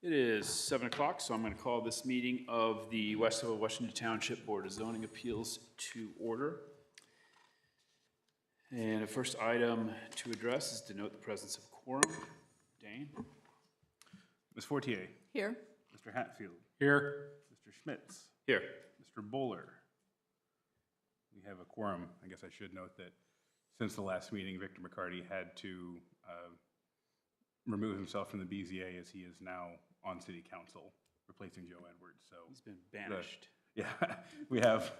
It is 7 o'clock, so I'm going to call this meeting of the Westfield, Washington Township Board of Zoning Appeals to order. And the first item to address is to note the presence of quorum. Dane? Ms. Fortier. Here. Mr. Hatfield. Here. Mr. Schmitz. Here. Mr. Bowler. We have a quorum. I guess I should note that since the last meeting, Victor McCarty had to remove himself from the BZA as he is now on City Council, replacing Joe Edwards. So He's been banished. yeah, we have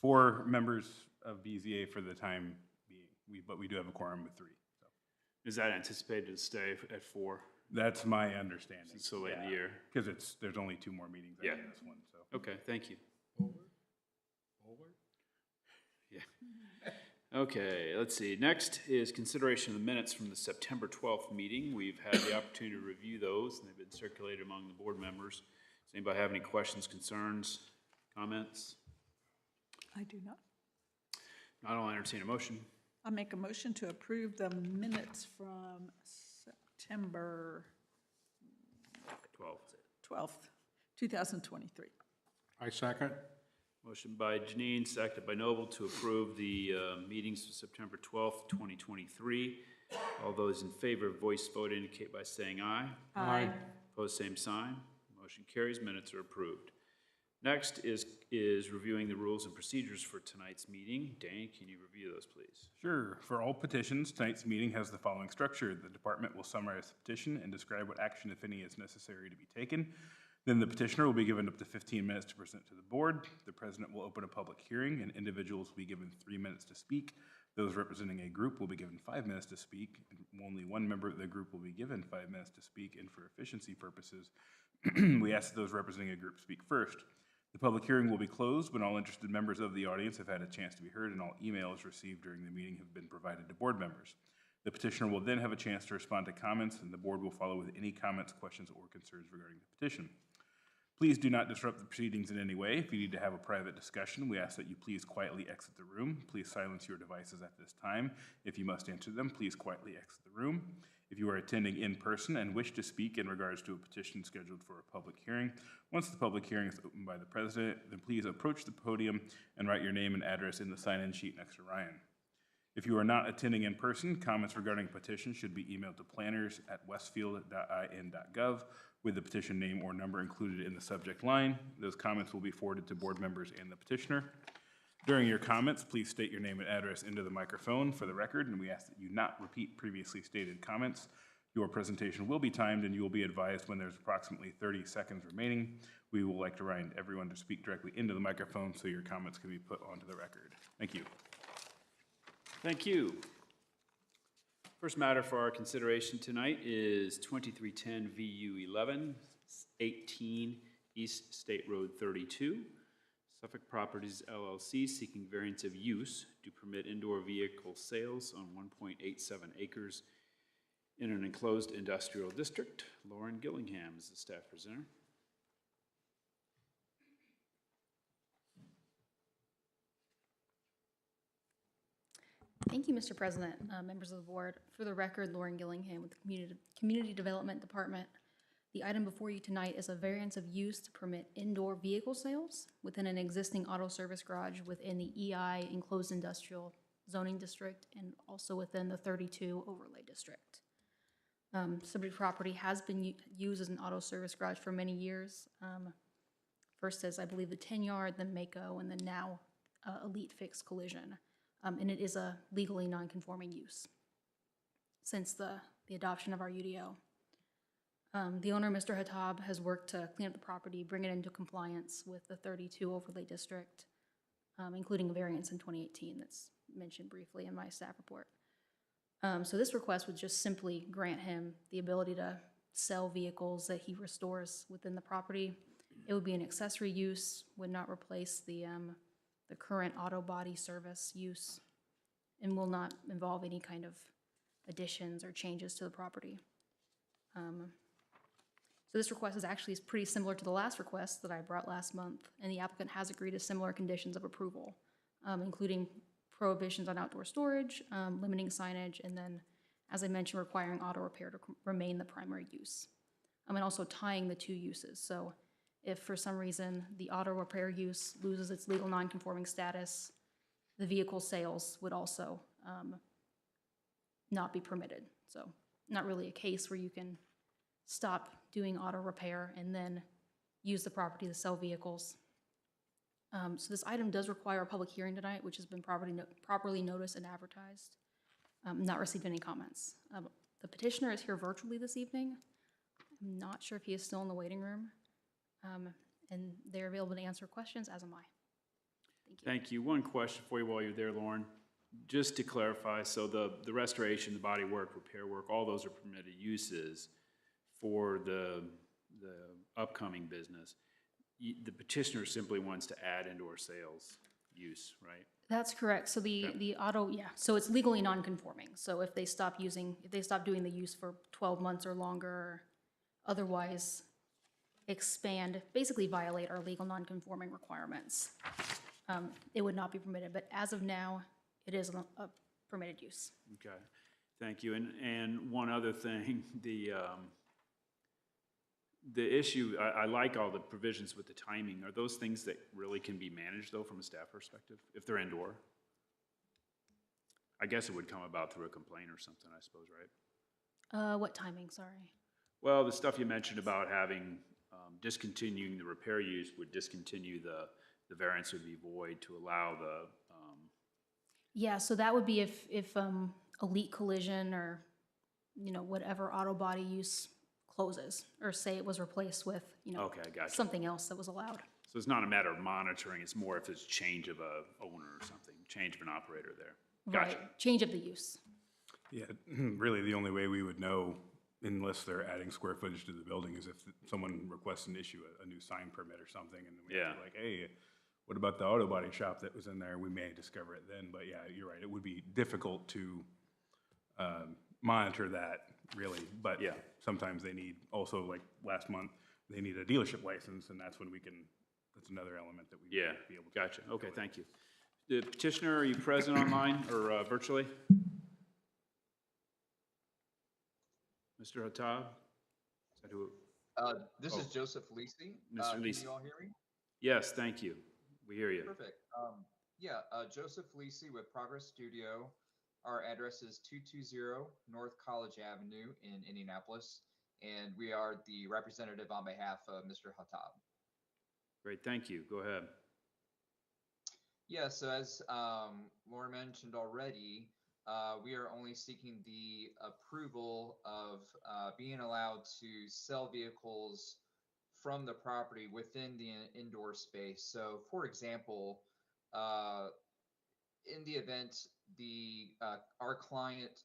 4 members of BZA for the time being, but we do have a quorum with 3. So. Is that anticipated to stay at 4? That's my understanding. Since so late in the year. Because there's only 2 more meetings after this one. So. Okay, thank you. Bowler? Yeah. Okay, let's see. Next is consideration of the minutes from the September 12th meeting. We've had the opportunity to review those, and they've been circulated among the board members. Does anybody have any questions, concerns, comments? I do not. I'll entertain a motion. I'll make a motion to approve the minutes from September 12th, 2023. I second. Motion by Janine, seconded by Noble to approve the meetings for September 12th, 2023. All those in favor of voice vote indicate by saying aye. Aye. Opposed, same sign. Motion carries. Minutes are approved. Next is reviewing the rules and procedures for tonight's meeting. Dane, can you review those, please? Sure. For all petitions, tonight's meeting has the following structure. The department will summarize the petition and describe what action, if any, is necessary to be taken. Then the petitioner will be given up to 15 minutes to present to the board. The president will open a public hearing, and individuals will be given 3 minutes to speak. Those representing a group will be given 5 minutes to speak. Only one member of the group will be given 5 minutes to speak, and for efficiency purposes, we ask that those representing a group speak first. The public hearing will be closed when all interested members of the audience have had a chance to be heard and all emails received during the meeting have been provided to board members. The petitioner will then have a chance to respond to comments, and the board will follow with any comments, questions, or concerns regarding the petition. Please do not disrupt the proceedings in any way. If you need to have a private discussion, we ask that you please quietly exit the room. Please silence your devices at this time. If you must answer them, please quietly exit the room. If you are attending in person and wish to speak in regards to a petition scheduled for a public hearing, once the public hearing is opened by the president, then please approach the podium and write your name and address in the sign-in sheet next to Ryan. If you are not attending in person, comments regarding petitions should be emailed to planners@westfield.in.gov with the petition name or number included in the subject line. Those comments will be forwarded to board members and the petitioner. During your comments, please state your name and address into the microphone for the record, and we ask that you not repeat previously stated comments. Your presentation will be timed, and you will be advised when there's approximately 30 seconds remaining. We will like to remind everyone to speak directly into the microphone so your comments can be put onto the record. Thank you. Thank you. First matter for our consideration tonight is 2310 VU 11, 18 East State Road 32. Suffolk Properties LLC seeking variance of use to permit indoor vehicle sales on 1.87 acres in an enclosed industrial district. Lauren Gillingham is the staff presenter. Thank you, Mr. President, members of the board. For the record, Lauren Gillingham with the Community Development Department. The item before you tonight is a variance of use to permit indoor vehicle sales within an existing auto service garage within the EI Enclosed Industrial Zoning District and also within the 32 Overlay District. Subject property has been used as an auto service garage for many years. First as, I believe, the 10-yard, then Mako, and then now Elite Fix Collision. And it is a legally non-conforming use since the adoption of our UDO. The owner, Mr. Hatab, has worked to clean up the property, bring it into compliance with the 32 Overlay District, including a variance in 2018 that's mentioned briefly in my staff report. So this request would just simply grant him the ability to sell vehicles that he restores within the property. It would be an accessory use, would not replace the current auto body service use, and will not involve any kind of additions or changes to the property. So this request is pretty similar to the last request that I brought last month, and the applicant has agreed to similar conditions of approval, including prohibitions on outdoor storage, limiting signage, and then, as I mentioned, requiring auto repair to remain the primary use. and also tying the two uses. So if for some reason the auto repair use loses its legal nonconforming status, the vehicle sales would also not be permitted. So not really a case where you can stop doing auto repair and then use the property to sell vehicles. So this item does require a public hearing tonight, which has been properly noticed and advertised. Not received any comments. The petitioner is here virtually this evening. I'm not sure if he is still in the waiting room. And they're available to answer questions, as am I. Thank you. Thank you. One question for you while you're there, Lauren. Just to clarify, so the restoration, the body work, repair work, all those are permitted uses for the upcoming business. The petitioner simply wants to add indoor sales use, right? That's correct. So the auto, yeah, so it's legally non-conforming. So if they stop doing the use for 12 months or longer, or otherwise expand, basically violate our legal non-conforming requirements, it would not be permitted. But as of now, it is a permitted use. Okay, thank you. And one other thing, the issue, I like all the provisions with the timing. Are those things that really can be managed, though, from a staff perspective, if they're indoor? I guess it would come about through a complaint or something, I suppose, right? What timing, sorry? Well, the stuff you mentioned about having, discontinuing the repair use would discontinue the variance would be void to allow the, Yeah, so that would be if elite collision or, whatever auto body use closes, or say it was replaced with, okay, I got you. something else that was allowed. So it's not a matter of monitoring, it's more if it's change of a owner or something, change of an operator there. Gotcha. Right, change of the use. Yeah, really, the only way we would know, unless they're adding square footage to the building, is if someone requests an issue, a new sign permit or something, and then we have to be like, hey, what about the auto body shop that was in there? We may discover it then, but yeah, you're right, it would be difficult to monitor that, really, but Yeah. sometimes they need, also like last month, they need a dealership license, and that's when we can, that's another element that we Yeah, would be able to. gotcha. Okay, thank you. The petitioner, are you present online or virtually? Mr. Hatab? Is that who? This is Joseph Lisi. Mr. Can Lisi. you all hear me? Yes, thank you. We hear you. Perfect. Joseph Lisi with Progress Studio. Our address is 220 North College Avenue in Indianapolis, and we are the representative on behalf of Mr. Hatab. Great, thank you. Go ahead. Yeah, so as Lauren mentioned already, we are only seeking the approval of being allowed to sell vehicles from the property within the indoor space. So, for example, in the event our client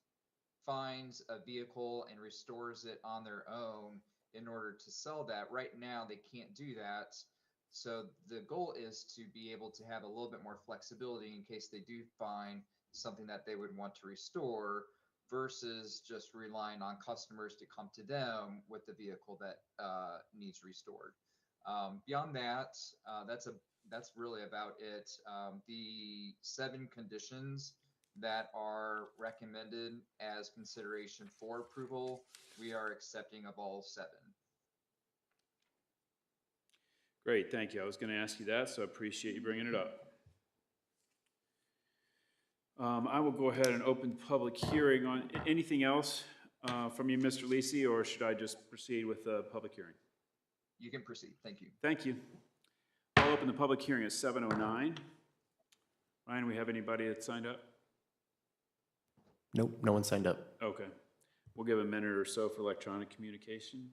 finds a vehicle and restores it on their own in order to sell that, right now they can't do that. So the goal is to be able to have a little bit more flexibility in case they do find something that they would want to restore, versus just relying on customers to come to them with the vehicle that needs restored. Beyond that, that's really about it. The 7 conditions that are recommended as consideration for approval, we are accepting of all 7. Great, thank you. I was going to ask you that, so I appreciate you bringing it up. I will go ahead and open the public hearing on anything else from you, Mr. Lisi, or should I just proceed with the public hearing? You can proceed. Thank you. Thank you. I'll open the public hearing at 7:09. Ryan, we have anybody that signed up? Nope, no one signed up. Okay. We'll give a minute or so for electronic communication.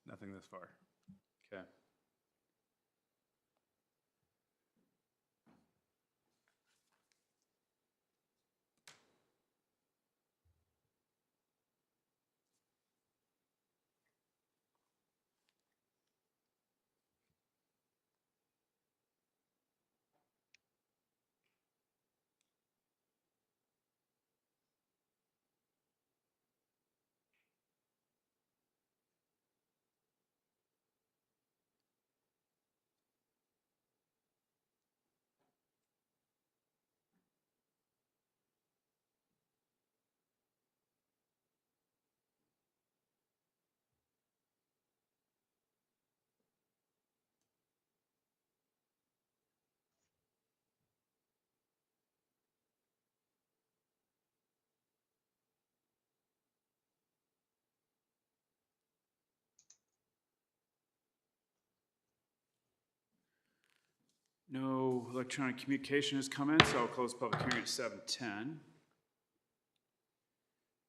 Nothing this far. Okay. No electronic communication has come in, so I'll close public hearing at 7:10.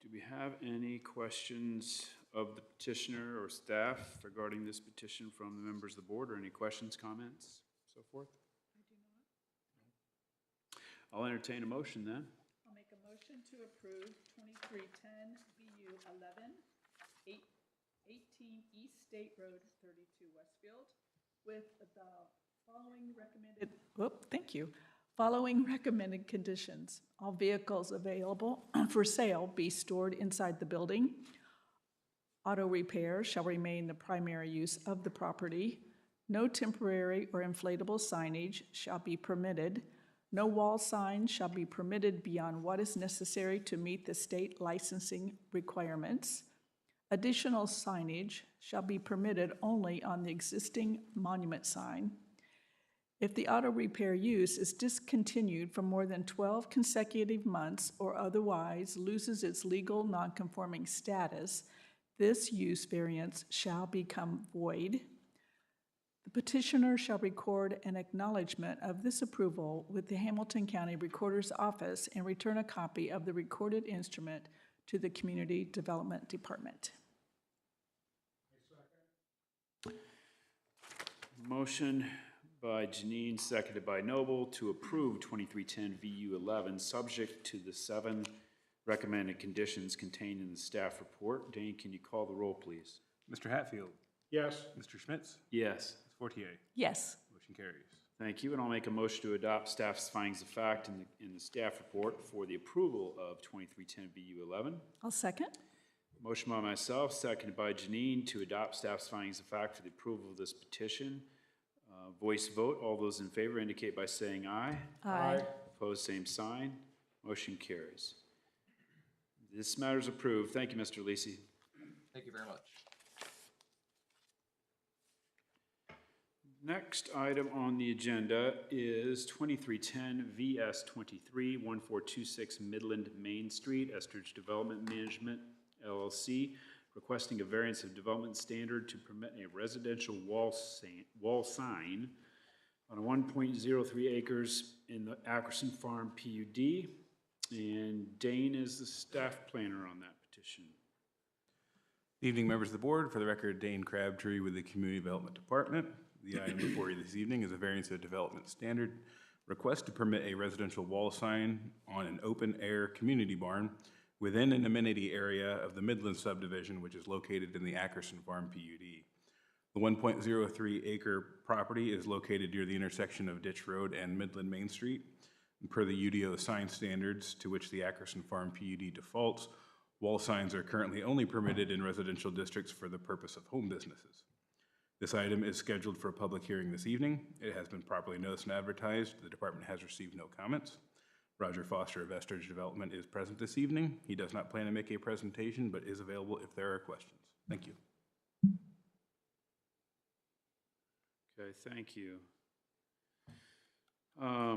Do we have any questions of the petitioner or staff regarding this petition from the members of the board, or any questions, comments, so forth? I do not. I'll entertain a motion then. I'll make a motion to approve 2310 VU 11, 18 East State Road, 32 Westfield, with the following recommended, thank you. Following recommended conditions: all vehicles available for sale be stored inside the building. Auto repair shall remain the primary use of the property. No temporary or inflatable signage shall be permitted. No wall signs shall be permitted beyond what is necessary to meet the state licensing requirements. Additional signage shall be permitted only on the existing monument sign. If the auto repair use is discontinued for more than 12 consecutive months or otherwise loses its legal nonconforming status, this use variance shall become void. The petitioner shall record an acknowledgement of this approval with the Hamilton County Recorder's Office and return a copy of the recorded instrument to the Community Development Department. Motion by Janine, seconded by Noble, to approve 2310 VU 11, subject to the 7 recommended conditions contained in the staff report. Dane, can you call the roll, please? Mr. Hatfield? Yes. Mr. Schmitz? Yes. Ms. Fortier? Yes. Motion carries. Thank you, and I'll make a motion to adopt staff's findings of fact in the staff report for the approval of 2310 VU 11. I'll second. Motion by myself, seconded by Janine, to adopt staff's findings of fact for the approval of this petition. Voice vote. All those in favor indicate by saying aye. Aye. Opposed, same sign. Motion carries. This matter is approved. Thank you, Mr. Lisi. Thank you very much. Next item on the agenda is 2310 VS 23 1426 Midland Main Street, Estridge Development Management LLC, requesting a variance of development standard to permit a residential wall sign on 1.03 acres in the Ackerson Farm PUD. And Dane is the staff planner on that petition. Evening, members of the board. For the record, Dane Crabtree with the Community Development Department. The item before you this evening is a variance of development standard request to permit a residential wall sign on an open-air community barn within an amenity area of the Midland subdivision, which is located in the Ackerson Farm PUD. The 1.03 acre property is located near the intersection of Ditch Road and Midland Main Street. And per the UDO sign standards to which the Ackerson Farm PUD defaults, wall signs are currently only permitted in residential districts for the purpose of home businesses. This item is scheduled for a public hearing this evening. It has been properly noticed and advertised. The department has received no comments. Roger Foster of Estridge Development is present this evening. He does not plan to make a presentation, but is available if there are questions. Thank you. Okay, thank you. I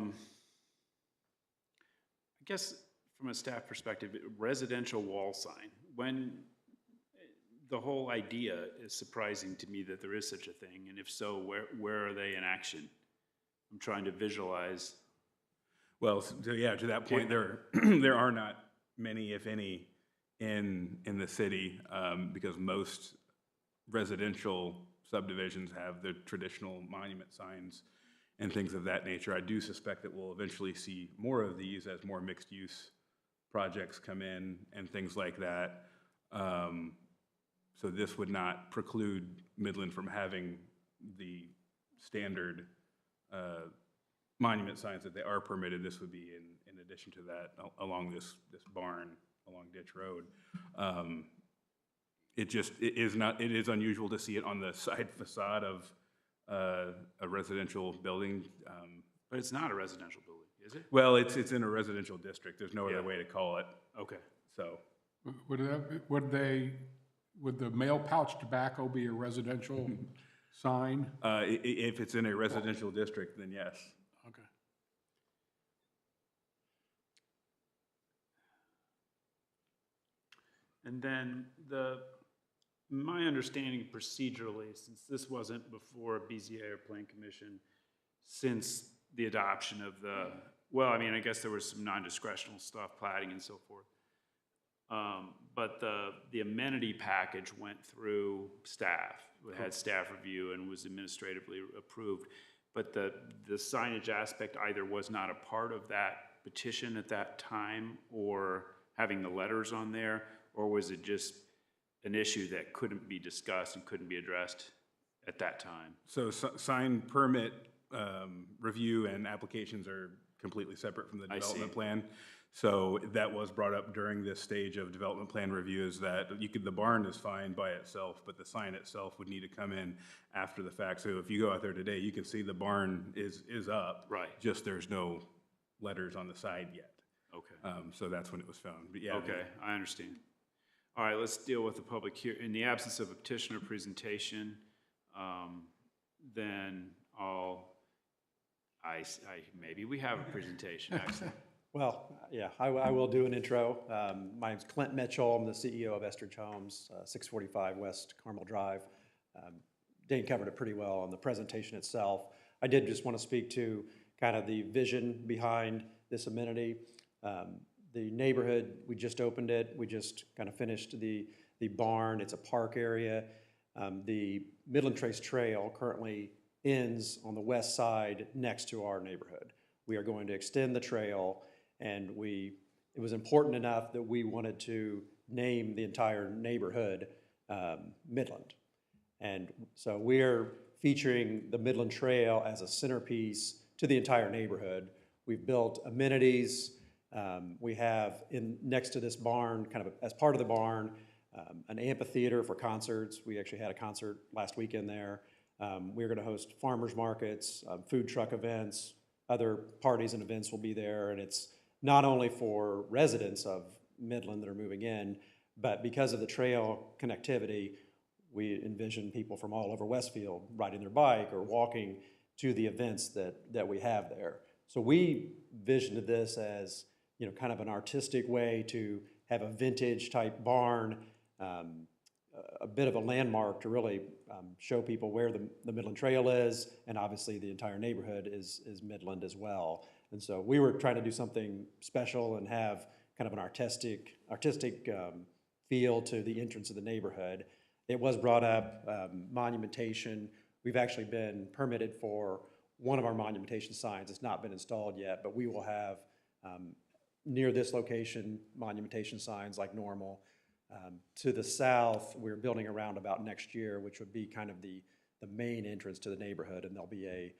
guess from a staff perspective, residential wall sign, when the whole idea is surprising to me that there is such a thing, and if so, where are they in action? I'm trying to visualize. Well, so yeah, to that point, there are not many, if any, in the city because most residential subdivisions have the traditional monument signs and things of that nature. I do suspect that we'll eventually see more of these as more mixed-use projects come in and things like that. So this would not preclude Midland from having the standard monument signs that they are permitted. This would be in addition to that along this barn along Ditch Road. It is unusual to see it on the side facade of a residential building. But it's not a residential building, is it? Well, it's in a residential district. There's no other way to call it. Okay. So Would the mail pouch tobacco be a residential sign? if it's in a residential district, then yes. Okay. And then my understanding procedurally, since this wasn't before a BZA or Plan Commission, since the adoption of the, well, I mean, I guess there was some non-discretional stuff, plating and so forth. But the amenity package went through staff, had staff review and was administratively approved. But the signage aspect either was not a part of that petition at that time, or having the letters on there, or was it just an issue that couldn't be discussed and couldn't be addressed at that time? So sign permit review and applications are completely separate from the I see. development plan. So that was brought up during this stage of development plan review, is that the barn is fine by itself, but the sign itself would need to come in after the fact. So if you go out there today, you can see the barn is up. Right. Just there's no letters on the side yet. Okay. So that's when it was found. But yeah. Okay, I understand. All right, let's deal with the public here. In the absence of a petitioner presentation, then maybe we have a presentation, actually. Well, yeah, I will do an intro. My name's Clint Mitchell. I'm the CEO of Estridge Homes, 645 West Carmel Drive. Dane covered it pretty well on the presentation itself. I did just want to speak to kind of the vision behind this amenity. The neighborhood, we just opened it. We just kind of finished the barn. It's a park area. The Midland Trace Trail currently ends on the west side next to our neighborhood. We are going to extend the trail, and it was important enough that we wanted to name the entire neighborhood Midland. And so we're featuring the Midland Trail as a centerpiece to the entire neighborhood. We've built amenities. We have next to this barn, kind of as part of the barn, an amphitheater for concerts. We actually had a concert last weekend there. We're going to host farmers markets, food truck events, other parties and events will be there. And it's not only for residents of Midland that are moving in, but because of the trail connectivity, we envision people from all over Westfield riding their bike or walking to the events that we have there. So we visioned this as, kind of an artistic way to have a vintage type barn, a bit of a landmark to really show people where the Midland Trail is, and obviously the entire neighborhood is Midland as well. And so we were trying to do something special and have kind of an artistic feel to the entrance of the neighborhood. It was brought up, monumentation. We've actually been permitted for one of our monumentation signs. It's not been installed yet, but we will have near this location monumentation signs like normal. To the south, we're building a roundabout next year, which would be kind of the main entrance to the neighborhood, and there'll be a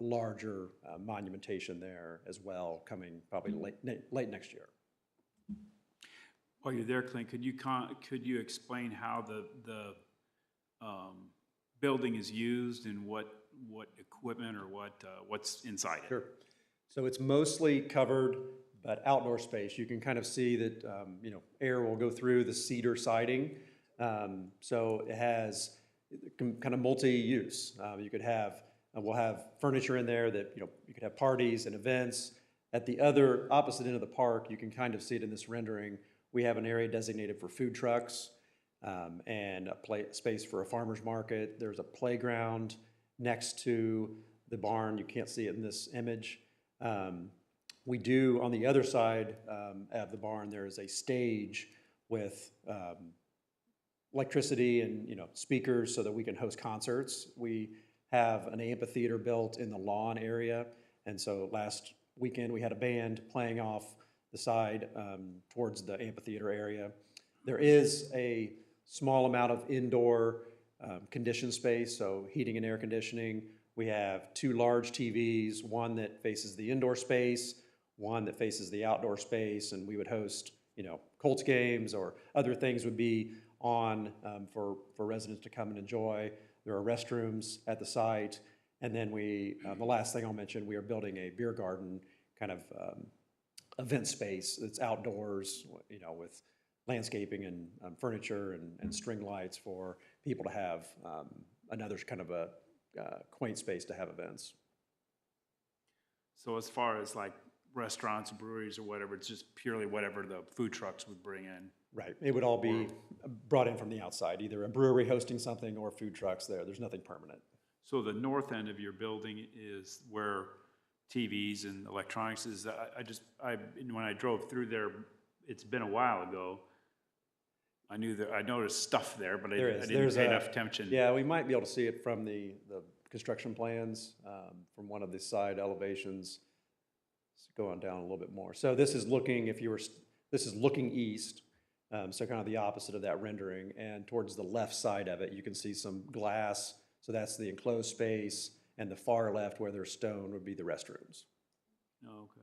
larger monumentation there as well, coming probably late next year. While you're there, Clint, could you explain how the building is used and what equipment or what's inside it? Sure. So it's mostly covered, but outdoor space. You can kind of see that air will go through the cedar siding. So it has kind of multi-use. You could have we'll have furniture in there that you could have parties and events. At the other opposite end of the park, you can kind of see it in this rendering. We have an area designated for food trucks and a space for a farmer's market. There's a playground next to the barn. You can't see it in this image. We do, on the other side of the barn, there is a stage with electricity and speakers so that we can host concerts. We have an amphitheater built in the lawn area, and so last weekend we had a band playing off the side towards the amphitheater area. There is a small amount of indoor conditioned space, so heating and air conditioning. We have 2 large TVs, one that faces the indoor space, one that faces the outdoor space, and we would host, Colts games or other things would be on for residents to come and enjoy. There are restrooms at the site, and then the last thing I'll mention, we are building a beer garden kind of event space that's outdoors, with landscaping and furniture and string lights for people to have another kind of a quaint space to have events. So as far as like restaurants, breweries, or whatever, it's just purely whatever the food trucks would bring in? Right. It would all be brought in from the outside, either a brewery hosting something or food trucks there. There's nothing permanent. So the north end of your building is where TVs and electronics is, when I drove through there, it's been a while ago. I noticed stuff there, but I didn't pay enough attention. Yeah, we might be able to see it from the construction plans, from one of the side elevations. Let's go on down a little bit more. So this is looking, this is looking east, so kind of the opposite of that rendering. And towards the left side of it, you can see some glass. So that's the enclosed space. And the far left, where there's stone, would be the restrooms. Okay.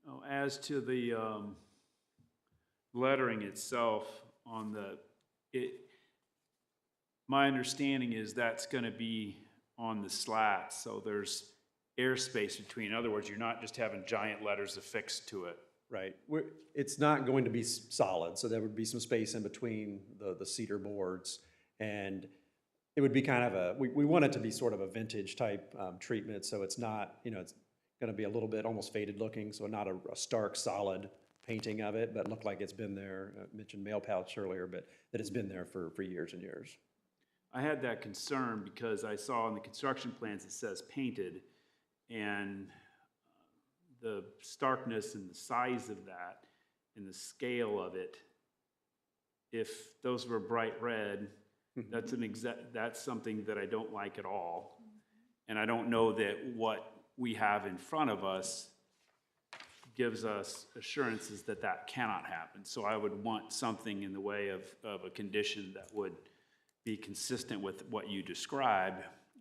Oh, as to the lettering itself on my understanding is that's going to be on the slats, so there's airspace between. In other words, you're not just having giant letters affixed to it. Right. It's not going to be solid, so there would be some space in between the cedar boards. And it would be kind of we want it to be sort of a vintage type treatment, so it's not, it's going to be a little bit almost faded looking, so not a stark, solid painting of it, but look like it's been there. I mentioned mail pouch earlier, but that it's been there for years and years. I had that concern because I saw in the construction plans it says painted, and the starkness and the size of that and the scale of it, if those were bright red, that's something that I don't like at all. And I don't know that what we have in front of us gives us assurances that that cannot happen. So I would want something in the way of a condition that would be consistent with what you describe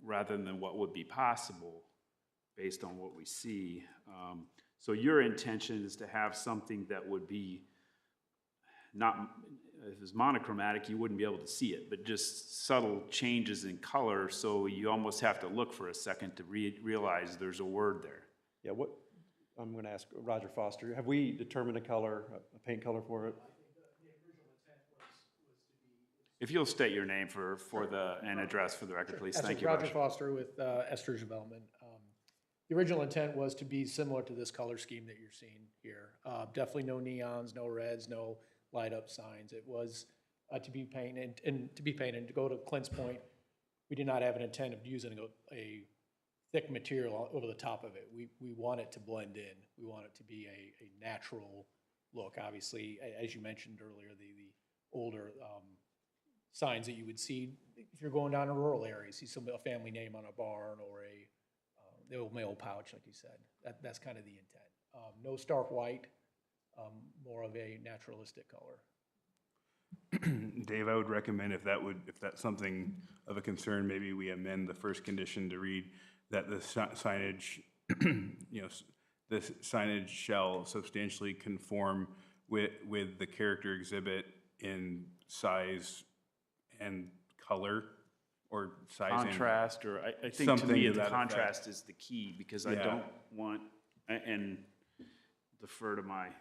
rather than what would be possible based on what we see. So your intention is to have something that would be not, if it was monochromatic, you wouldn't be able to see it, but just subtle changes in color, so you almost have to look for a second to realize there's a word there. Yeah, I'm going to ask Roger Foster, have we determined a color, a paint color for it? If you'll state your name and address for the record, please. Thank you, Roger Roger. Foster with Estridge Development. The original intent was to be similar to this color scheme that you're seeing here. Definitely no neons, no reds, no light up signs. It was to be painted, and to go to Clint's point, we did not have an intent of using a thick material over the top of it. We want it to blend in. We want it to be a natural look. Obviously, as you mentioned earlier, the older signs that you would see if you're going down a rural area, see a family name on a barn or the old mail pouch, like you said. That's kind of the intent. No stark white, more of a naturalistic color. Dave, I would recommend if that's something of a concern, maybe we amend the first condition to read that the signage, the signage shall substantially conform with the character exhibit in size and color, or size Contrast, or I think to something me to the that contrast is the key, because I Yeah. don't want, and defer to my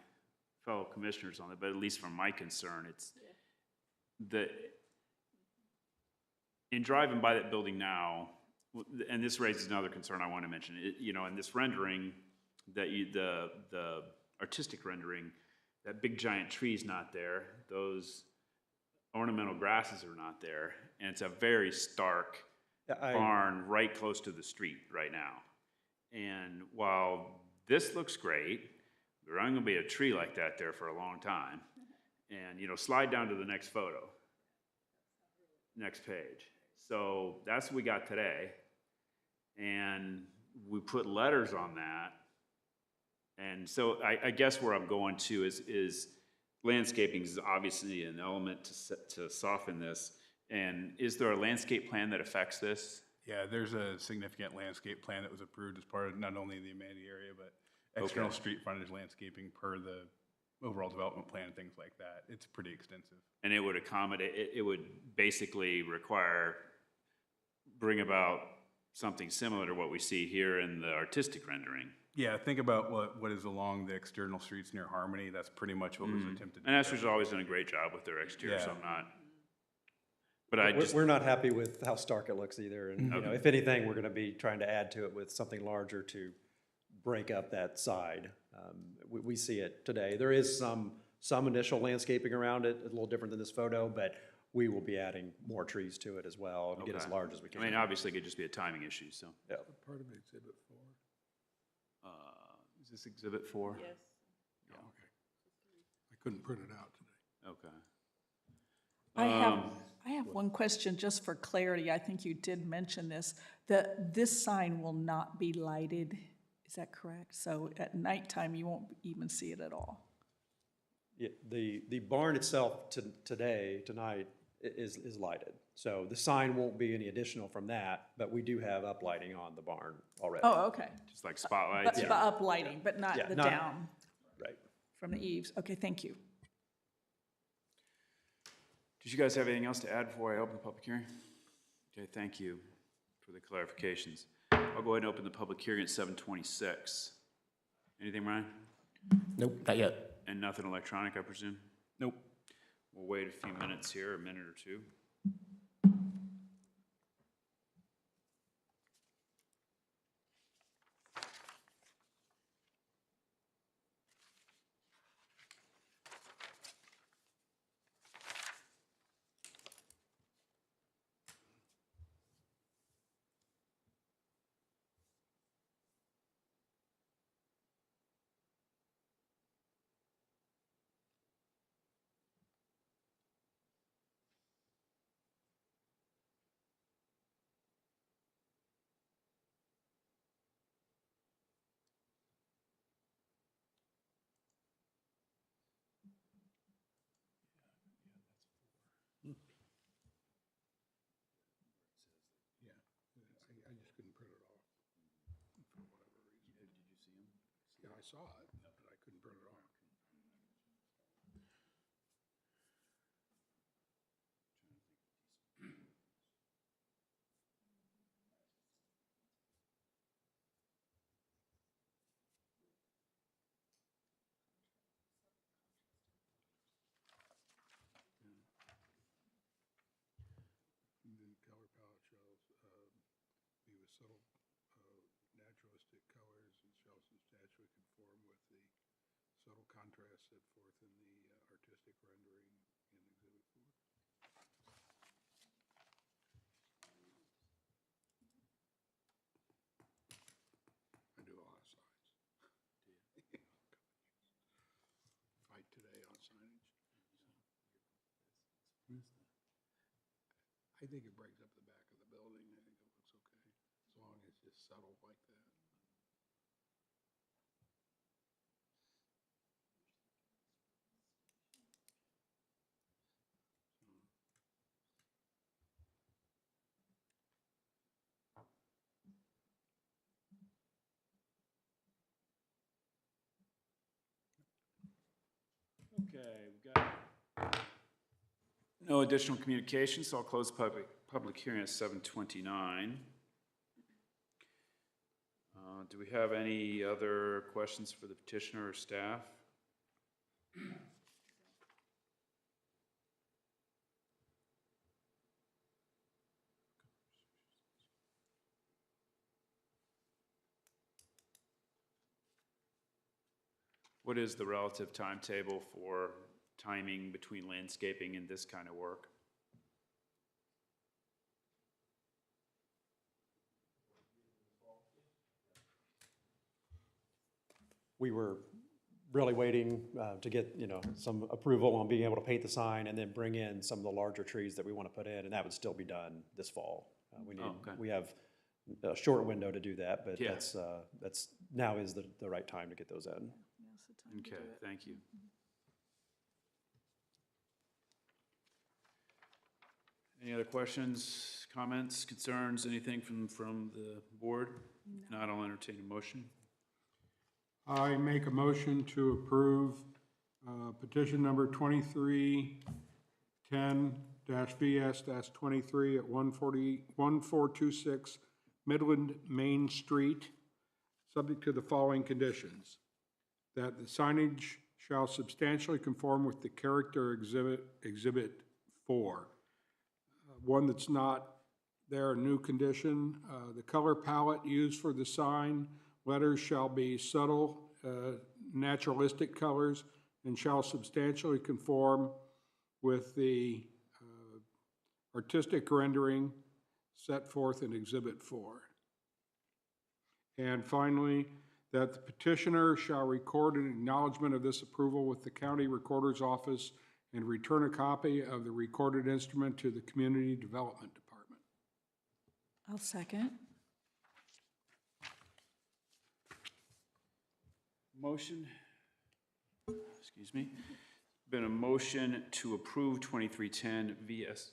fellow commissioners on it, but at least from my concern, it's in driving by that building now, and this raises another concern I want to mention, in this rendering, the artistic rendering, that big giant tree's not there, those ornamental grasses are not there, and it's a very stark barn right close to the street right now. And while this looks great, there ain't gonna be a tree like that there for a long time. And, slide down to the next photo. Next page. So that's what we got today. And we put letters on that. And so I guess where I'm going to is landscaping is obviously an element to soften this. And is there a landscape plan that affects this? Yeah, there's a significant landscape plan that was approved as part of not only the amenity area, but external street frontage landscaping per the overall development plan, things like that. It's pretty extensive. And it would accommodate, it would basically bring about something similar to what we see here in the artistic rendering. Yeah, think about what is along the external streets near Harmony. That's pretty much what was attempted. And Esther's always done a great job with their exterior, so I'm not, but We're not happy with how stark it looks either. And, if anything, we're going to be trying to add to it with something larger to break up that side. We see it today. There is some initial landscaping around it, a little different than this photo, but we will be adding more trees to it as well and get as Okay. large as we can. I mean, obviously, it could just be a timing issue, so. Yeah. Part of Exhibit 4? Is this Exhibit 4? Yes. Yeah, okay. I couldn't print it out today. Okay. I have one question, just for clarity. I think you did mention this. This sign will not be lighted, is that correct? So at nighttime, you won't even see it at all? Yeah, the barn itself tonight is lighted. So the sign won't be any additional from that, but we do have uplighting on the barn already. Oh, okay. Just like spotlights? But up lighting, but not Yeah, the not- down Right. from the eaves. Okay, thank you. Did you guys have anything else to add before I open the public hearing? Okay, thank you for the clarifications. I'll go ahead and open the public hearing at 7:26. Anything, Ryan? Nope, not yet. And nothing electronic, I presume? Nope. We'll wait a few minutes here, a minute or two. Yeah, I just couldn't print it off for whatever reason. Did you see him? Yeah, I saw it, but I couldn't print it off. The color palette shall be with subtle naturalistic colors and shall substantially conform with the subtle contrast set forth in the artistic rendering in Exhibit 4. I do a lot of signs. Fight today on signage. I think it brings up the back of the building. I think it looks okay, as long as it's just subtle like that. Okay, we've got no additional communications, so I'll close the public hearing at 7:29. Do we have any other questions for the petitioner or staff? What is the relative timetable for timing between landscaping and this kind of work? We were really waiting to get, some approval on being able to paint the sign and then bring in some of the larger trees that we want to put in, and that would still be done this fall. Okay. We have a short window to do that, but Yeah. that's now is the right time to get those in. Now's the time to do Okay, it. thank you. Any other questions, comments, concerns, anything from the board? If not, I'll entertain a motion. I make a motion to approve petition number 2310-VS-23 at 1426 Midland Main Street, subject to the following conditions. That the signage shall substantially conform with the character exhibit 4. One that's not there, a new condition. The color palette used for the sign letters shall be subtle, naturalistic colors and shall substantially conform with the artistic rendering set forth in Exhibit 4. And finally, that the petitioner shall record an acknowledgement of this approval with the county recorder's office and return a copy of the recorded instrument to the Community Development Department. I'll second. Motion, excuse me, been a motion to approve 2310 VS.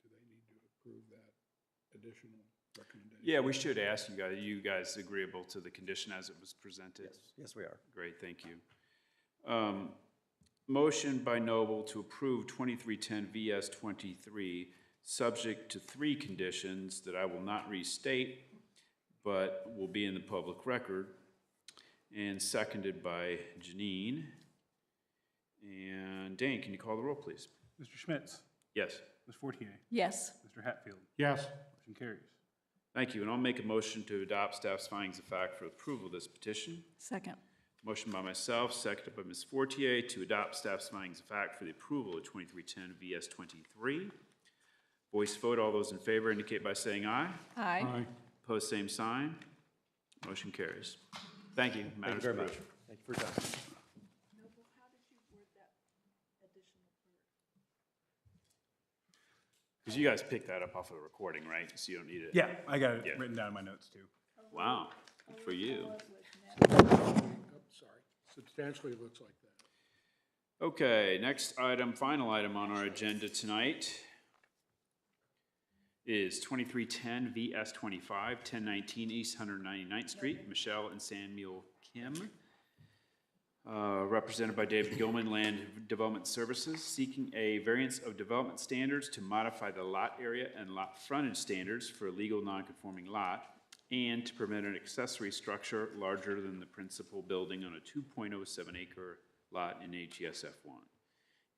Do they need to approve that additional recommendation? Yeah, we should ask you guys agreeable to the condition as it was presented? Yes, we are. Great, thank you. Motion by Noble to approve 2310 VS 23, subject to 3 conditions that I will not restate, but will be in the public record, and seconded by Janine. And Dane, can you call the roll, please? Mr. Schmitz? Yes. Ms. Fortier? Yes. Mr. Hatfield? Yes. Motion carries. Thank you, and I'll make a motion to adopt staff's findings of fact for approval of this petition. Second. Motion by myself, seconded by Ms. Fortier, to adopt staff's findings of fact for the approval of 2310 VS 23. Voice vote, all those in favor indicate by saying aye. Aye. Aye. Opposed, same sign. Motion carries. Thank you. Thank you Matters very much. approved. Thank you for your time. Noble, how did you word that additional part? Because you guys picked that up off of the recording, right? So you don't need it. Yeah, I got it Yeah. written down in my notes too. Wow, good for you. Oh, sorry. Substantially looks like that. Okay, next item, final item on our agenda tonight is 2310 VS 25, 1019 East 199th Street, Michelle and Samuel Kim, represented by David Gilman, Land Development Services, seeking a variance of development standards to modify the lot area and lot frontage standards for a legal non-conforming lot, and to permit an accessory structure larger than the principal building on a 2.07 acre lot in AGSF 1.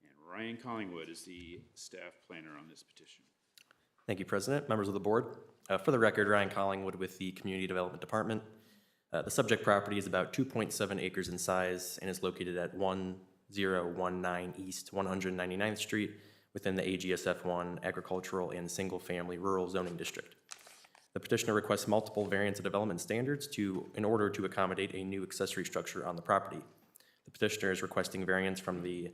And Ryan Collingwood is the staff planner on this petition. Thank you, President, members of the board. For the record, Ryan Collingwood with the Community Development Department. The subject property is about 2.7 acres in size and is located at 1019 East 199th Street within the AGSF 1 Agricultural and Single Family Rural Zoning District. The petitioner requests multiple variance of development standards in order to accommodate a new accessory structure on the property. The petitioner is requesting variance from the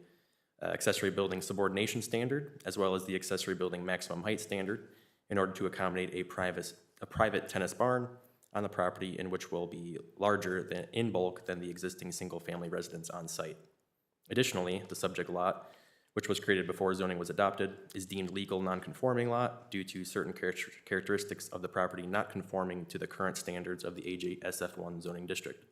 accessory building subordination standard, as well as the accessory building maximum height standard, in order to accommodate a private tennis barn on the property, in which will be larger in bulk than the existing single-family residence on site. Additionally, the subject lot, which was created before zoning was adopted, is deemed legal non-conforming lot due to certain characteristics of the property not conforming to the current standards of the AGSF1 zoning district.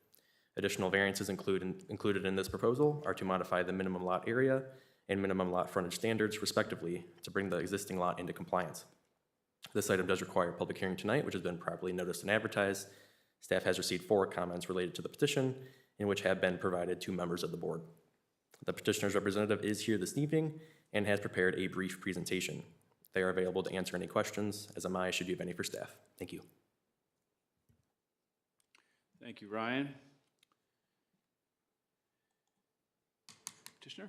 Additional variances included in this proposal are to modify the minimum lot area and minimum lot frontage standards, respectively, to bring the existing lot into compliance. This item does require a public hearing tonight, which has been properly noticed and advertised. Staff has received 4 comments related to the petition, in which have been provided to members of the board. The petitioner's representative is here this evening and has prepared a brief presentation. They are available to answer any questions, as am I, should you have any for staff. Thank you. Thank you, Ryan. Petitioner?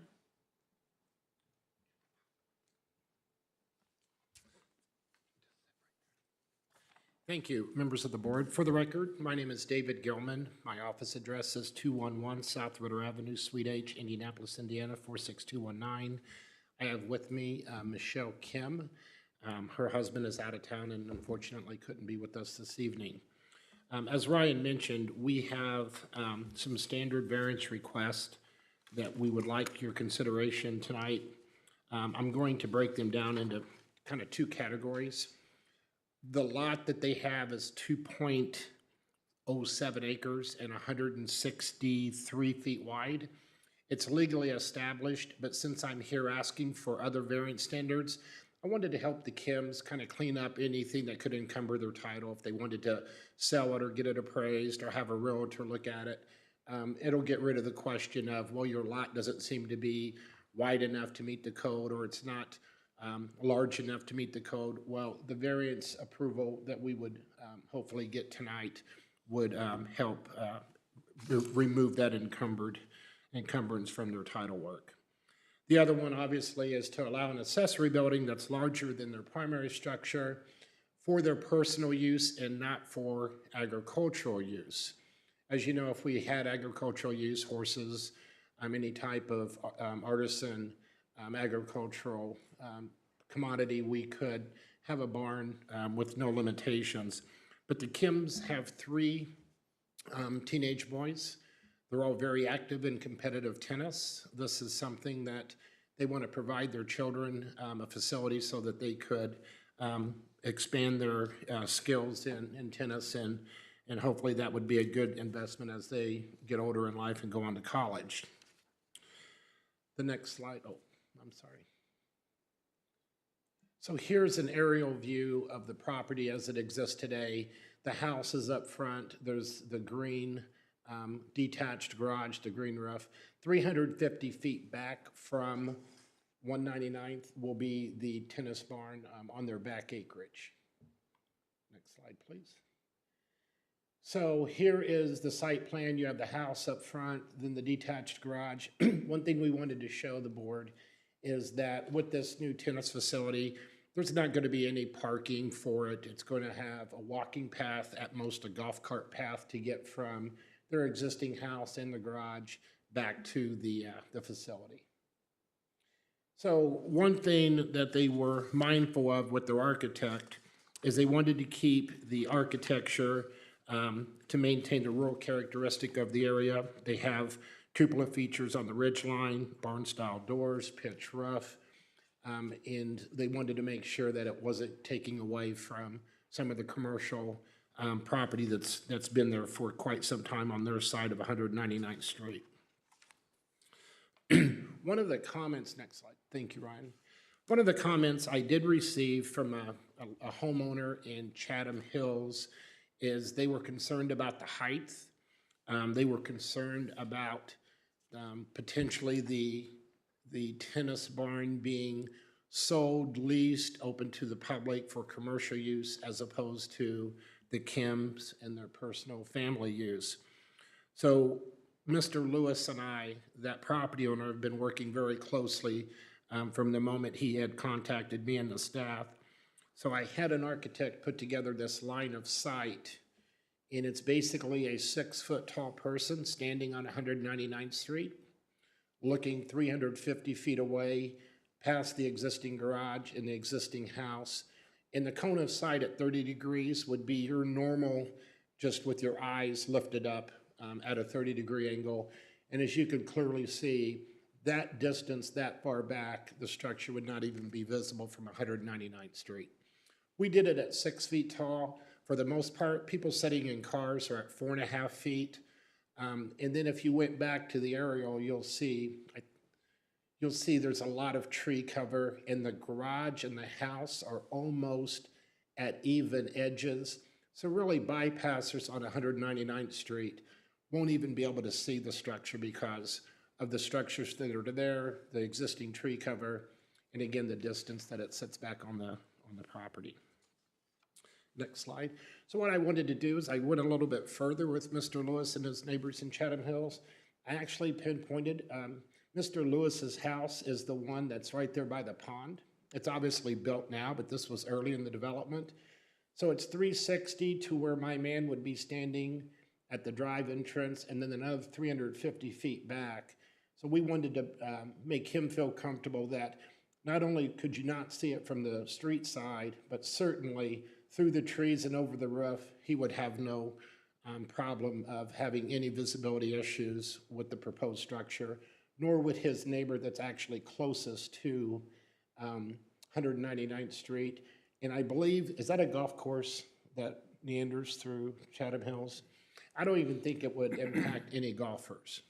Thank you, members of the board. For the record, my name is David Gilman. My office address is 211 South Ritter Avenue, Suite H, Indianapolis, Indiana, 46219. I have with me Michelle Kim. Her husband is out of town and unfortunately couldn't be with us this evening. As Ryan mentioned, we have some standard variance requests that we would like your consideration tonight. I'm going to break them down into kind of 2 categories. The lot that they have is 2.07 acres and 163 feet wide. It's legally established, but since I'm here asking for other variance standards, I wanted to help the Kims kind of clean up anything that could encumber their title if they wanted to sell it or get it appraised or have a realtor look at it. It'll get rid of the question of, well, your lot doesn't seem to be wide enough to meet the code, or it's not large enough to meet the code. Well, the variance approval that we would hopefully get tonight would help remove that encumbrance from their title work. The other one, obviously, is to allow an accessory building that's larger than their primary structure for their personal use and not for agricultural use. As you know, if we had agricultural use, horses, any type of artisan agricultural commodity, we could have a barn with no limitations. But the Kims have 3 teenage boys. They're all very active in competitive tennis. This is something that they want to provide their children a facility so that they could expand their skills in tennis, and hopefully that would be a good investment as they get older in life and go on to college. The next slide. Oh, I'm sorry. So here's an aerial view of the property as it exists today. The house is up front. There's the green detached garage, the green roof. 350 feet back from 199th will be the tennis barn on their back acreage. Next slide, please. So here is the site plan. You have the house up front, then the detached garage. One thing we wanted to show the board is that with this new tennis facility, there's not going to be any parking for it. It's going to have a walking path, at most a golf cart path, to get from their existing house and the garage back to the facility. So one thing that they were mindful of with their architect is they wanted to keep the architecture to maintain the rural characteristic of the area. They have cupola features on the ridge line, barn-style doors, pitch roof, and they wanted to make sure that it wasn't taking away from some of the commercial property that's been there for quite some time on their side of 199th Street. One of the comments, next slide, thank you, Ryan. One of the comments I did receive from a homeowner in Chatham Hills is they were concerned about the height. They were concerned about potentially the tennis barn being sold, leased, open to the public for commercial use as opposed to the Kims and their personal family use. So Mr. Lewis and I, that property owner, have been working very closely from the moment he had contacted me and the staff. So I had an architect put together this line of sight, and it's basically a 6-foot-tall person standing on 199th Street, looking 350 feet away past the existing garage and the existing house. And the cone of sight at 30 degrees would be your normal, just with your eyes lifted up at a 30-degree angle. And as you can clearly see, that distance that far back, the structure would not even be visible from 199th Street. We did it at 6 feet tall. For the most part, people sitting in cars are at 4.5 feet. And then if you went back to the aerial, you'll see there's a lot of tree cover, and the garage and the house are almost at even edges. So really bypassers on 199th Street won't even be able to see the structure because of the structures that are there, the existing tree cover, and again, the distance that it sits back on the property. Next slide. So what I wanted to do is I went a little bit further with Mr. Lewis and his neighbors in Chatham Hills. I actually pinpointed Mr. Lewis's house is the one that's right there by the pond. It's obviously built now, but this was early in the development. So it's 360 to where my man would be standing at the drive entrance, and then another 350 feet back. So we wanted to make him feel comfortable that not only could you not see it from the street side, but certainly through the trees and over the roof, he would have no problem of having any visibility issues with the proposed structure, nor would his neighbor that's actually closest to 199th Street. And I believe, is that a golf course that meanders through Chatham Hills? I don't even think it would impact any golfers.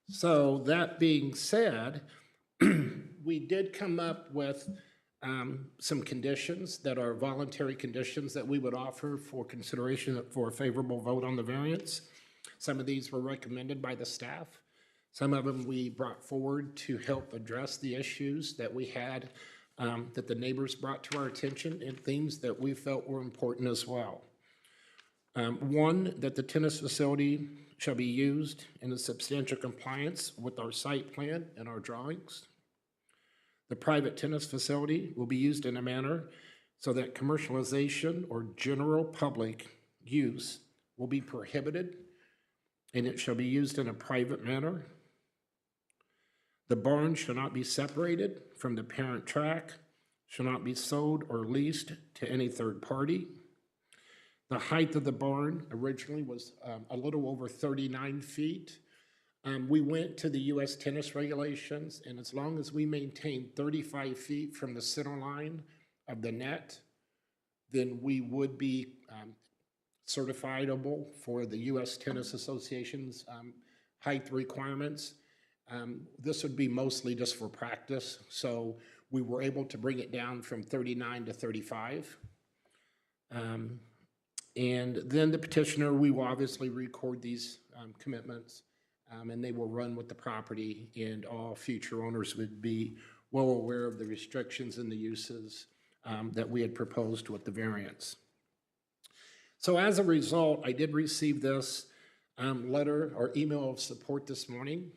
So that being said, we did come up with some conditions that are voluntary conditions that we would offer for consideration for a favorable vote on the variance. Some of these were recommended by the staff. Some of them we brought forward to help address the issues that we had, that the neighbors brought to our attention, and themes that we felt were important as well. One, that the tennis facility shall be used in a substantial compliance with our site plan and our drawings. The private tennis facility will be used in a manner so that commercialization or general public use will be prohibited, and it shall be used in a private manner. The barn shall not be separated from the parent track, shall not be sold or leased to any third party. The height of the barn originally was a little over 39 feet. We went to the US tennis regulations, and as long as we maintain 35 feet from the center line of the net, then we would be certifiable for the US Tennis Association's height requirements. This would be mostly just for practice, so we were able to bring it down from 39 to 35. And then the petitioner, we will obviously record these commitments, and they will run with the property, and all future owners would be well aware of the restrictions and the uses that we had proposed with the variance. So as a result, I did receive this letter or email of support this morning.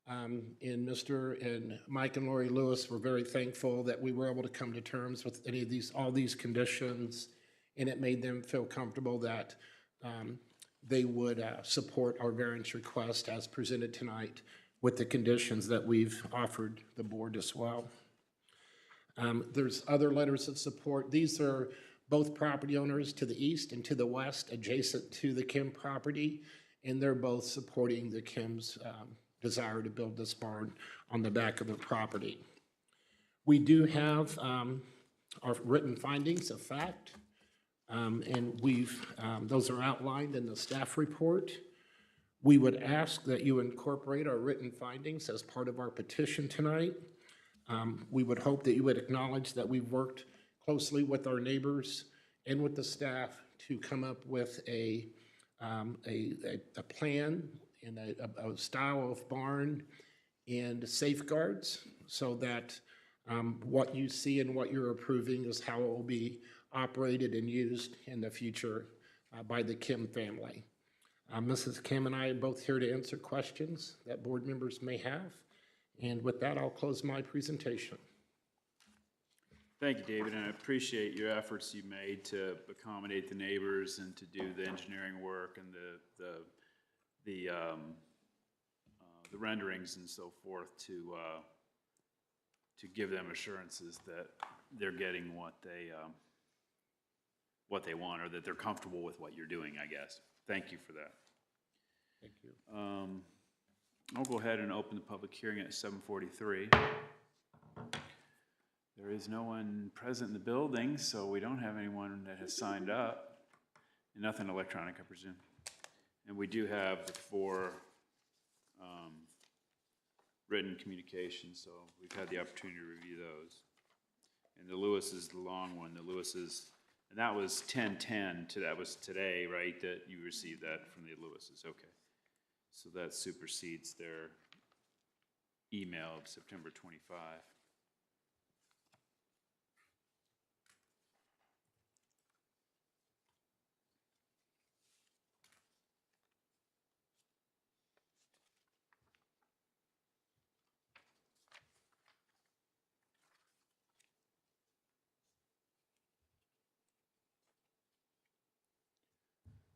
And Mr. and Mike and Lori Lewis were very thankful that we were able to come to terms with all these conditions, and it made them feel comfortable that they would support our variance request as presented tonight with the conditions that we've offered the board as well. There's other letters of support. These are both property owners to the east and to the west adjacent to the Kim property, and they're both supporting the Kim's desire to build this barn on the back of the property. We do have our written findings of fact, and those are outlined in the staff report. We would ask that you incorporate our written findings as part of our petition tonight. We would hope that you would acknowledge that we've worked closely with our neighbors and with the staff to come up with a plan and a style of barn and safeguards so that what you see and what you're approving is how it will be operated and used in the future by the Kim family. Mrs. Kim and I are both here to answer questions that board members may have. And with that, I'll close my presentation. Thank you, David, and I appreciate your efforts you made to accommodate the neighbors and to do the engineering work and the renderings and so forth to give them assurances that they're getting what they want, or that they're comfortable with what you're doing, I guess. Thank you for that. Thank you. I'll go ahead and open the public hearing at 7:43. There is no one present in the building, so we don't have anyone that has signed up. And nothing electronic, I presume. And we do have the 4 written communications, so we've had the opportunity to review those. And the Lewis is the long one. The Lewis is, and that was 10/10, that was today, right, that you received that from the Lewises, okay. So that supersedes their email of September 25.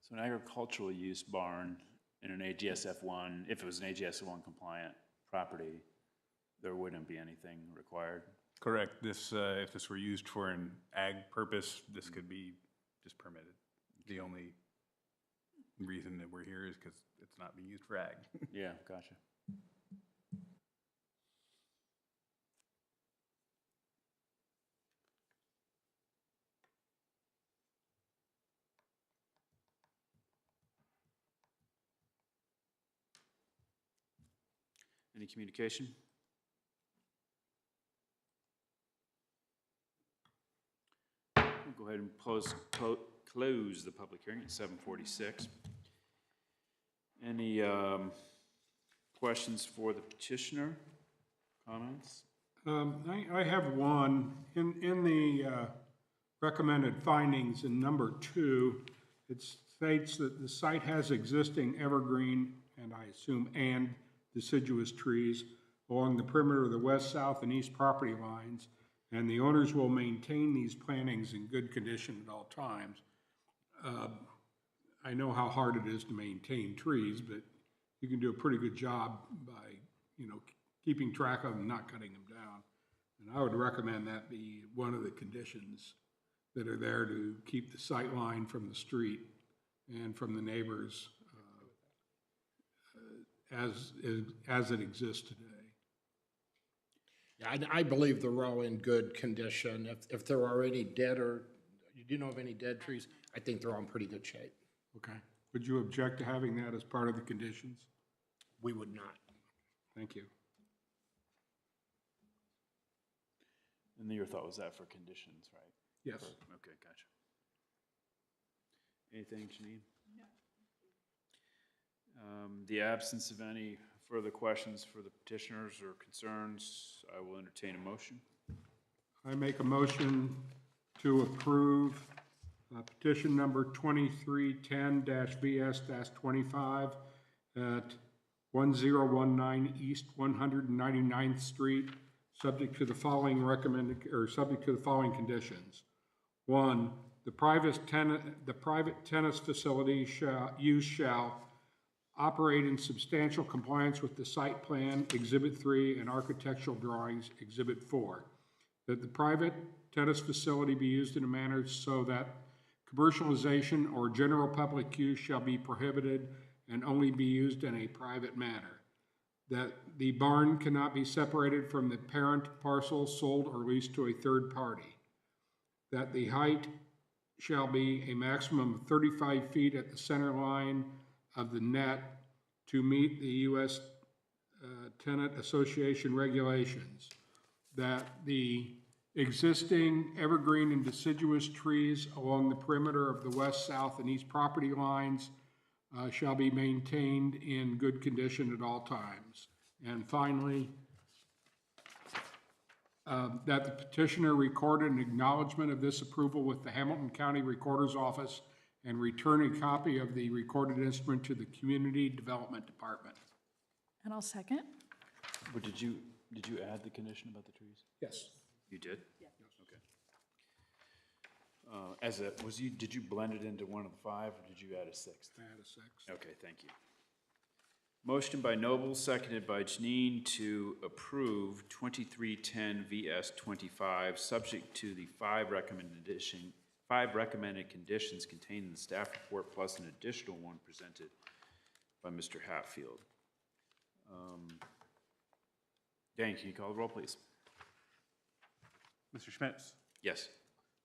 So an agricultural use barn in an AGSF1, if it was an AGSF1 compliant property, there wouldn't be anything required? Correct. This, if this were used for an ag purpose, this could be just permitted. The only reason that we're here is because it's not being used for ag. Yeah, gotcha. Any communication? We'll go ahead and close the public hearing at 7:46. Any questions for the petitioner? Comments? I have one. In the recommended findings in number 2, it states that the site has existing evergreen, and I assume and deciduous trees along the perimeter of the west, south, and east property lines, and the owners will maintain these plantings in good condition at all times. I know how hard it is to maintain trees, but you can do a pretty good job by, keeping track of them, not cutting them down. And I would recommend that be one of the conditions that are there to keep the sight line from the street and from the neighbors as it exists today. Yeah, I believe they're all in good condition. If there are any dead or, you do know of any dead trees, I think they're all in pretty good shape. Okay. Would you object to having that as part of the conditions? We would not. Thank you. And your thought was that for conditions, right? Yes. Okay, gotcha. Anything, Janine? No. The absence of any further questions for the petitioners or concerns, I will entertain a motion. I make a motion to approve petition number 2310-VS-25 at 1019 East 199th Street, subject to the following conditions. One, the private tennis facility shall operate in substantial compliance with the site plan, Exhibit 3, and architectural drawings, Exhibit 4. That the private tennis facility be used in a manner so that commercialization or general public use shall be prohibited and only be used in a private manner. That the barn cannot be separated from the parent parcel sold or leased to a third party. That the height shall be a maximum of 35 feet at the center line of the net to meet the U.S. Tenant Association regulations. That the existing evergreen and deciduous trees along the perimeter of the west, south, and east property lines shall be maintained in good condition at all times. And finally, that the petitioner record an acknowledgement of this approval with the Hamilton County Recorder's Office and return a copy of the recorded instrument to the Community Development Department. And I'll second. But did you add the condition about the trees? Yes. You did? Yeah. Okay. Did you blend it into one of the five, or did you add a sixth? I had a sixth. Okay, thank you. Motion by Noble, seconded by Janine to approve 2310 VS 25, subject to the five recommended conditions contained in the staff report, plus an additional one presented by Mr. Hatfield. Dan, can you call the roll, please? Mr. Schmitz? Yes.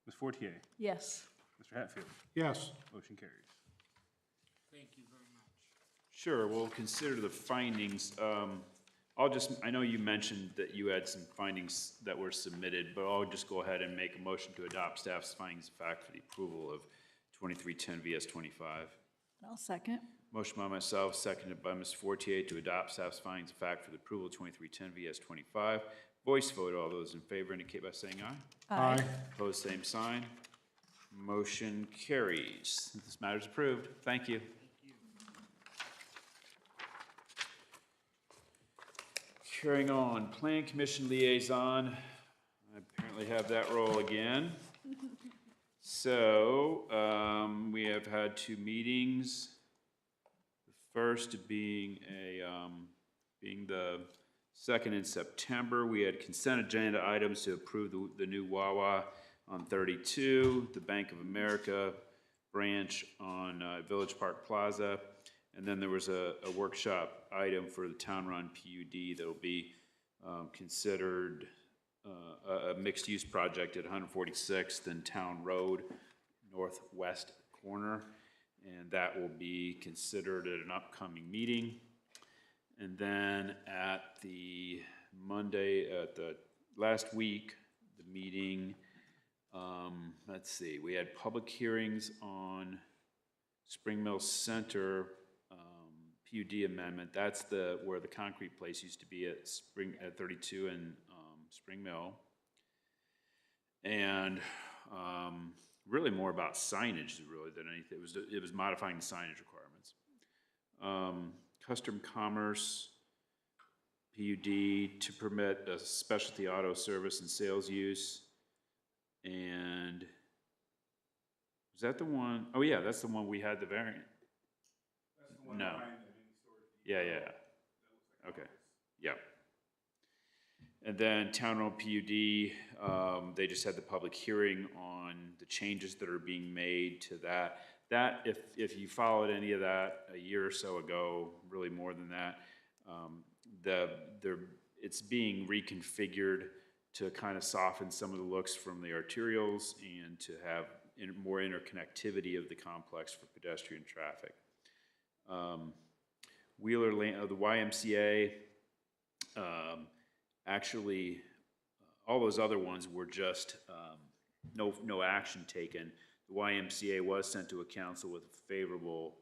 Ms. Fortier? Yes. Mr. Hatfield? Yes. Motion carries. Thank you very much. Sure, we'll consider the findings. I know you mentioned that you had some findings that were submitted, but I'll just go ahead and make a motion to adopt staff's findings of fact for the approval of 2310 VS 25. And I'll second. Motion by myself, seconded by Ms. Fortier to adopt staff's findings of fact for the approval of 2310 VS 25. Voice vote, all those in favor indicate by saying aye. Aye. Opposed, same sign. Motion carries. This matter is approved. Thank you. Carrying on, Plan Commission Liaison. I apparently have that role again. So, we have had two meetings. The first being the second in September. We had consent agenda items to approve the new Wawa on 32, the Bank of America branch on Village Park Plaza. And then there was a workshop item for the town-run PUD that'll be considered a mixed-use project at 146th and Town Road, northwest corner. And that will be considered at an upcoming meeting. And then at the last week, the meeting, let's see, we had public hearings on Spring Mill Center PUD amendment. That's where the concrete place used to be at 32 and Spring Mill. And really more about signage really than anything. It was modifying the signage requirements. Custom commerce, PUD to permit a specialty auto service and sales use. And was that the one? Oh yeah, that's the one we had the variant. No. Yeah, yeah. Okay, yeah. And then Town Road PUD, they just had the public hearing on the changes that are being made to that. That, if you followed any of that a year or so ago, really more than that, it's being reconfigured to kind of soften some of the looks from the arterials and to have more interconnectivity of the complex for pedestrian traffic. Wheeler Lane, the YMCA, actually, all those other ones were just no action taken. The YMCA was sent to a council with a favorable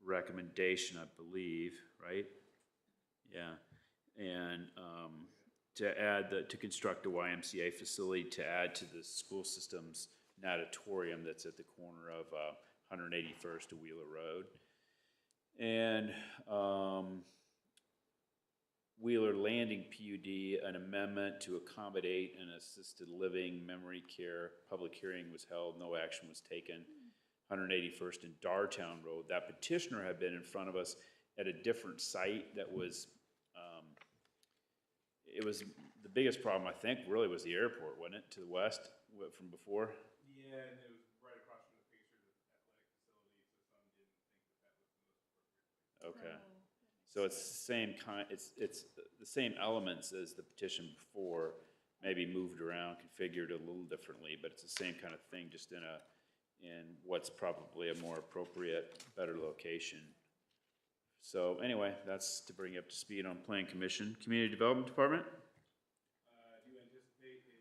recommendation, I believe, right? Yeah, and to construct a YMCA facility to add to the school system's natatorium that's at the corner of 181st to Wheeler Road. And Wheeler Landing PUD, an amendment to accommodate an assisted living memory care. Public hearing was held, no action was taken. 181st and Dartown Road. That petitioner had been in front of us at a different site that was, it was, the biggest problem, I think, really was the airport, wasn't it, to the west from before? Yeah, and it was right across from the Pacers athletic facility, so some didn't think that was the most appropriate. Okay. So it's the same kind, it's the same elements as the petition before, maybe moved around, configured a little differently, but it's the same kind of thing, just in what's probably a more appropriate, better location. So anyway, that's to bring you up to speed on Plan Commission. Community Development Department? Do you anticipate a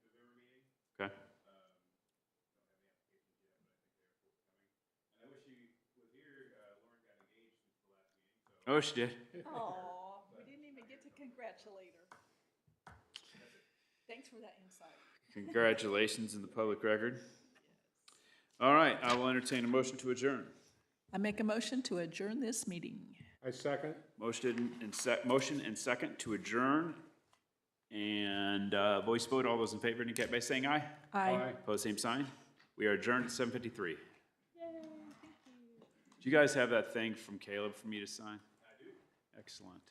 November meeting? Okay. Don't have any applications yet, but I think they're forthcoming. And I wish you was here. Lauren got engaged since the last meeting, so. Oh, she did? Oh, we didn't even get to congratulate her. Thanks for that insight. Congratulations in the public record. All right, I will entertain a motion to adjourn. I make a motion to adjourn this meeting. I second. Motion and second to adjourn. And voice vote, all those in favor indicate by saying aye. Aye. Opposed, same sign. We are adjourned at 7:53. Yay, thank you. Do you guys have that thing from Caleb for me to sign? I do. Excellent.